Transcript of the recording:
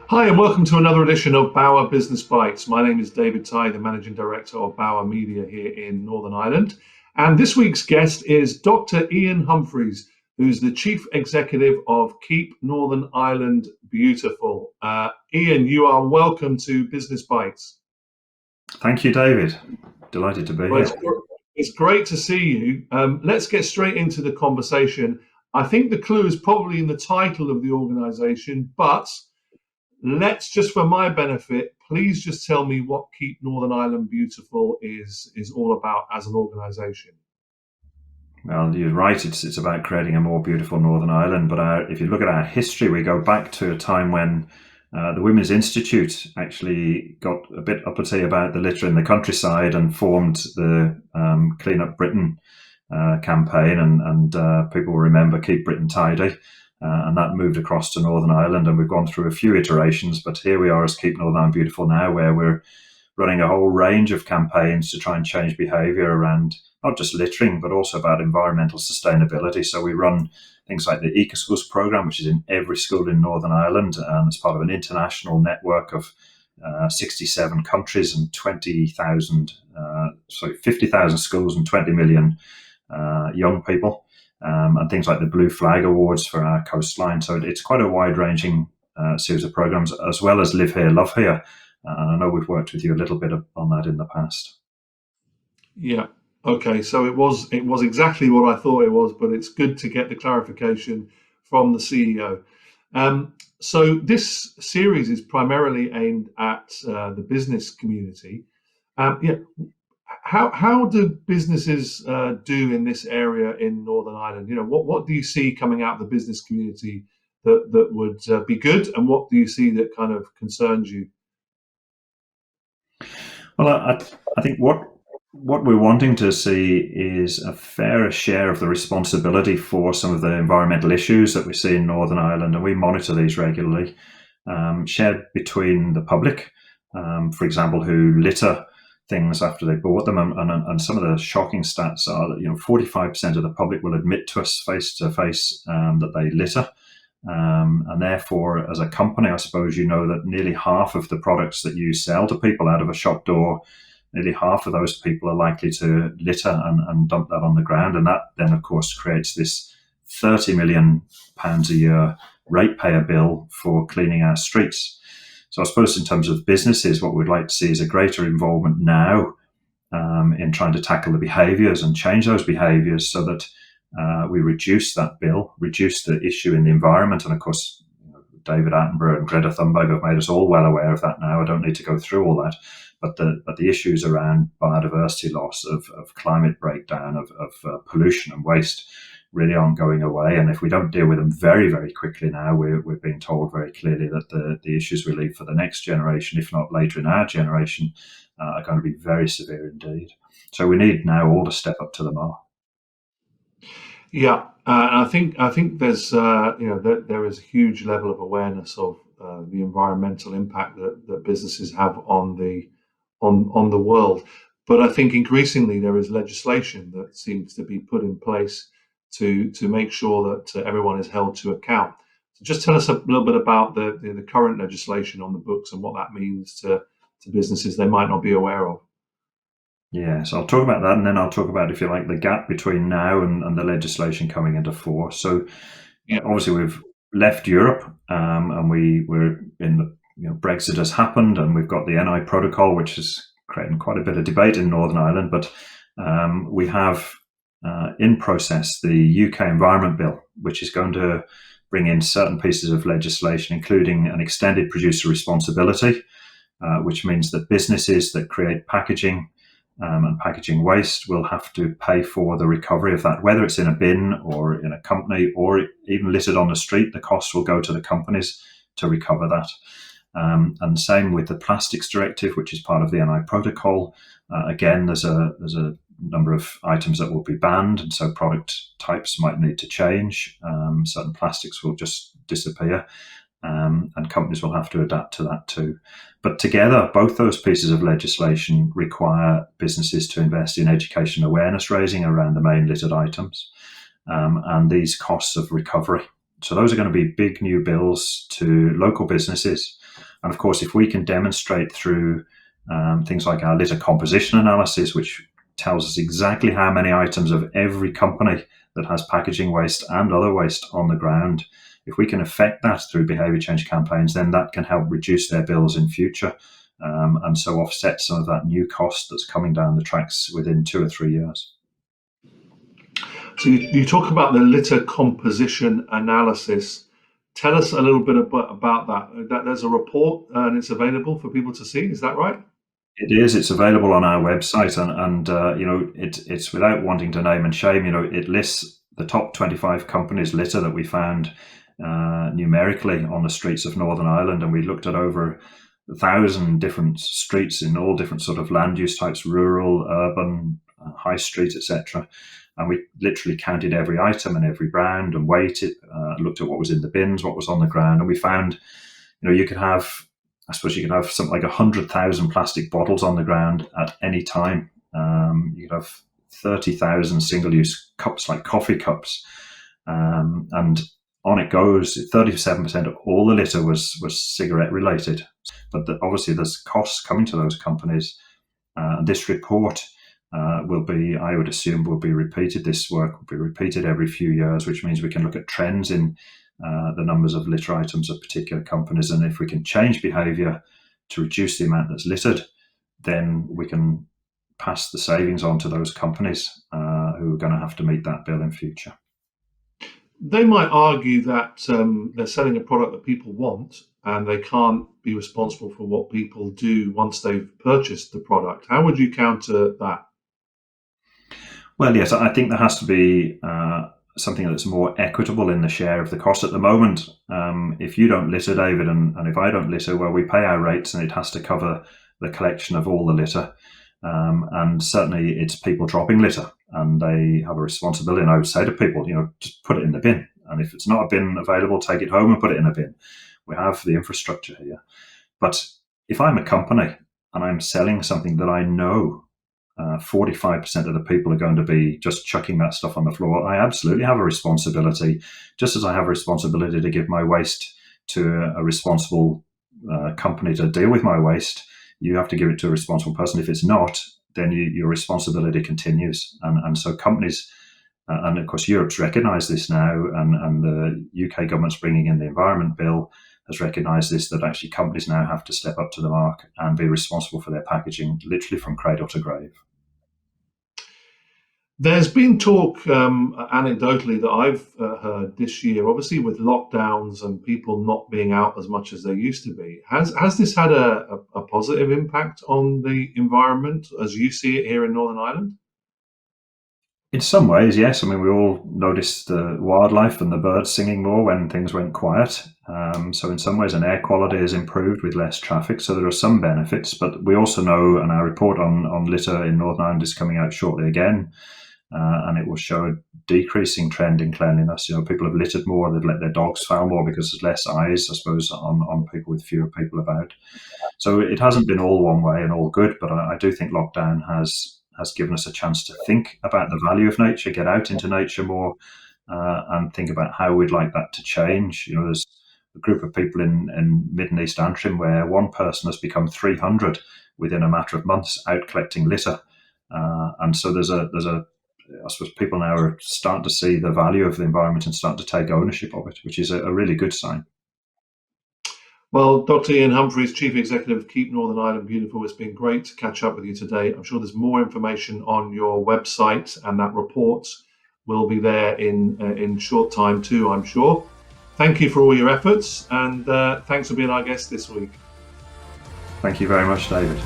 Hi, and welcome to another edition of Bauer Business Bites. My name is David Tighe, the Managing Director of Bauer Media here in Northern Ireland. And this week's guest is Dr. Ian Humphreys, who's the Chief Executive of Keep Northern Ireland Beautiful. Ian, you are welcome to Business Bites. Thank you, David. Delighted to be Well, here. it's great to see you. Let's get straight into the conversation. I think the clue is probably in the title of the organisation, but let's just, for my benefit, please just tell me what Keep Northern Ireland Beautiful is all about as an organisation. Well, you're right. It's about creating a more beautiful Northern Ireland. But if you look at our history, we go back to a time when the Women's Institute actually got a bit uppity about the litter in the countryside and formed the Clean Up Britain campaign. And people will remember Keep Britain Tidy. And that moved across to Northern Ireland, and we've gone through a few iterations. But here we are as Keep Northern Ireland Beautiful now, where we're running a whole range of campaigns to try and change behaviour around not just littering, but also about environmental sustainability. So we run things like the Eco Schools programme, which is in every school in Northern Ireland, and it's part of an international network of 67 countries and 50,000 schools and 20 million young people. And things like the Blue Flag Awards for our coastline. So it's quite a wide-ranging series of programs, as well as Live Here, Love Here. And I know we've worked with you a little bit on that in the past. Yeah. Okay. So it was exactly what I thought it was, but it's good to get the clarification from the CEO. So this series is primarily aimed at the business community. Yeah. How do businesses do in this area in Northern Ireland? What do you see coming out of the business community that would be good, and what do you see that kind of concerns you? Well, I think what we're wanting to see is a fairer share of the responsibility for some of the environmental issues that we see in Northern Ireland, and we monitor these regularly, shared between the public, for example, who litter things after they bought them. And some of the shocking stats are that 45% of the public will admit to us face to face that they litter. And therefore, as a company, I suppose you know that nearly half of the products that you sell to people out of a shop door, nearly half of those people are likely to litter and dump that on the ground. And that then, of course, creates this £30 million a year ratepayer bill for cleaning our streets. So I suppose in terms of businesses, what we'd like to see is a greater involvement now in trying to tackle the behaviours and change those behaviours so that we reduce that bill, reduce the issue in the environment. And of course, David Attenborough and Greta Thunberg have made us all well aware of that now. I don't need to go through all that. But the issues around biodiversity loss, of climate breakdown, of pollution and waste really aren't going away. And if we don't deal with them very, very quickly now, we're being told very clearly that the issues we leave for the next generation, if not later in our generation, are going to be very severe indeed. So we need now all to step up to the mark. Yeah, I think there's there is a huge level of awareness of the environmental impact that businesses have on the world, but I think increasingly there is legislation that seems to be put in place to make sure that everyone is held to account. So just tell us a little bit about the current legislation on the books and what that means to businesses they might not be aware of. Yeah, so I'll talk about that, and then I'll talk about, if you like, the gap between now and the legislation coming into force. So Yeah. obviously we've left Europe, and we're in the Brexit has happened, and we've got the NI protocol, which is creating quite a bit of debate in Northern Ireland. But we have in process the UK Environment Bill, which is going to bring in certain pieces of legislation, including an extended producer responsibility, which means that businesses that create packaging and packaging waste will have to pay for the recovery of that, whether it's in a bin or in a company or even littered on the street. The cost will go to the companies to recover that. And same with the plastics directive, which is part of the NI protocol. Again, there's a number of items that will be banned, and so product types might need to change. Certain plastics will just disappear. And companies will have to adapt to that too. But together, both those pieces of legislation require businesses to invest in education awareness raising around the main littered items and these costs of recovery. So those are going to be big new bills to local businesses. And of course, if we can demonstrate through things like our litter composition analysis, which tells us exactly how many items of every company that has packaging waste and other waste on the ground, if we can affect that through behaviour change campaigns, then that can help reduce their bills in future, and so offset some of that new cost that's coming down the tracks within 2 or 3 years. So you talk about the litter composition analysis. Tell us a little bit about that. There's a report and it's available for people to see. Is that right? It is. It's available on our website, and it's without wanting to name and shame. It lists the top 25 companies litter that we found numerically on the streets of Northern Ireland, and we looked at over 1,000 different streets in all different sort of land use types: rural, urban, high street, etc. And we literally counted every item and every brand and weighted, looked at what was in the bins, what was on the ground, and we found, you could have, I suppose you could have something like 100,000 plastic bottles on the ground at any time. You could have 30,000 single-use cups, like coffee cups, and on it goes. 37% of all the litter was cigarette related, but obviously there's costs coming to those companies. This report will be, I would assume, will be repeated. This work will be repeated every few years, which means we can look at trends in the numbers of litter items of particular companies, and if we can change behaviour to reduce the amount that's littered, then we can pass the savings on to those companies who are going to have to meet that bill in future. They might argue that they're selling a product that people want and they can't be responsible for what people do once they've purchased the product. How would you counter that? Well, yes, I think there has to be something that's more equitable in the share of the cost. At the moment, if you don't litter, David, and if I don't litter, well, we pay our rates and it has to cover the collection of all the litter. And certainly it's people dropping litter, and they have a responsibility. And I would say to people, just put it in the bin. And if it's not a bin available, take it home and put it in a bin. We have the infrastructure here. But if I'm a company and I'm selling something that I know 45% of the people are going to be just chucking that stuff on the floor, I absolutely have a responsibility, just as I have a responsibility to give my waste to a responsible company to deal with my waste. You have to give it to a responsible person. If it's not, then your responsibility continues. And so companies, and of course Europe's recognised this now, and the UK government's bringing in the Environment Bill has recognised this, that actually companies now have to step up to the mark and be responsible for their packaging, literally from cradle to grave. There's been talk, anecdotally, that I've heard this year, obviously with lockdowns and people not being out as much as they used to be. Has this had a positive impact on the environment as you see it here in Northern Ireland? In some ways, yes. I mean, we all noticed the wildlife and the birds singing more when things went quiet. So in some ways, an air quality has improved with less traffic. So there are some benefits, but we also know, and our report on litter in Northern Ireland is coming out shortly again, and it will show a decreasing trend in cleanliness. People have littered more, they've let their dogs foul more because there's less eyes, I suppose, on people, with fewer people about. So it hasn't been all one way and all good, but I do think lockdown has given us a chance to think about the value of nature, get out into nature more, and think about how we'd like that to change. There's a group of people in Mid and East Antrim where one person has become 300 within a matter of months out collecting litter. And so there's a I suppose people now are starting to see the value of the environment and start to take ownership of it, which is a really good sign. Well, Dr. Ian Humphreys, Chief Executive of Keep Northern Ireland Beautiful, it's been great to catch up with you today. I'm sure there's more information on your website, and that report will be there in short time too, I'm sure. Thank you for all your efforts, and thanks for being our guest this week. Thank you very much, David.